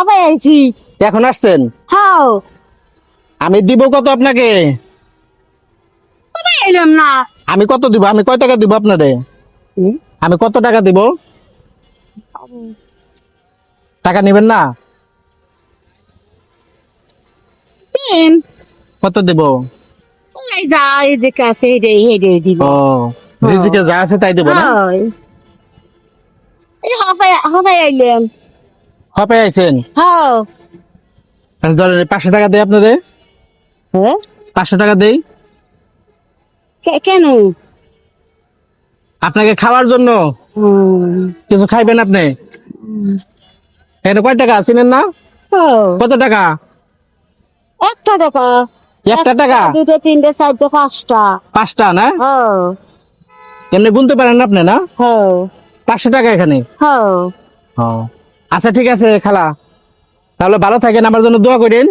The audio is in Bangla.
হবে আইছি। এখন আসছেন? হাও আমি দিব কত আপনাকে? হবে এলাম না। আমি কত দিব? আমি কয় টাকা দিব আপনারে? আমি কত টাকা দিব? টাকা নিবেন না? তিন কত দিব? ওই যা এদিকে আছে হেডে দিব। ও, রিজিকে যা আছে তাই দিব না? হয় এই হবে আইলাম। হপে আইছেন? হাও আচ্ছা ধরেন 500 টাকা দেই আপনারে। হ্যাঁ 500 টাকা দেই কেন? আপনাকে খাওয়ার জন্য। কিছু খাইবেন আপনি? এখানে কয় টাকা চিনেন না? কত টাকা? একটা টাকা। একটা টাকা? দুটো তিনটে চারটে পাঁচটা। 5টা না? হ্যাঁ এমনি গুনতে পারেন না আপনি না? হ্যাঁ 500 টাকা এখানে। হ্যাঁ ও আচ্ছা ঠিক আছে খালা, তাহলে ভালো থাকেন, আমার জন্য দোয়া করেন।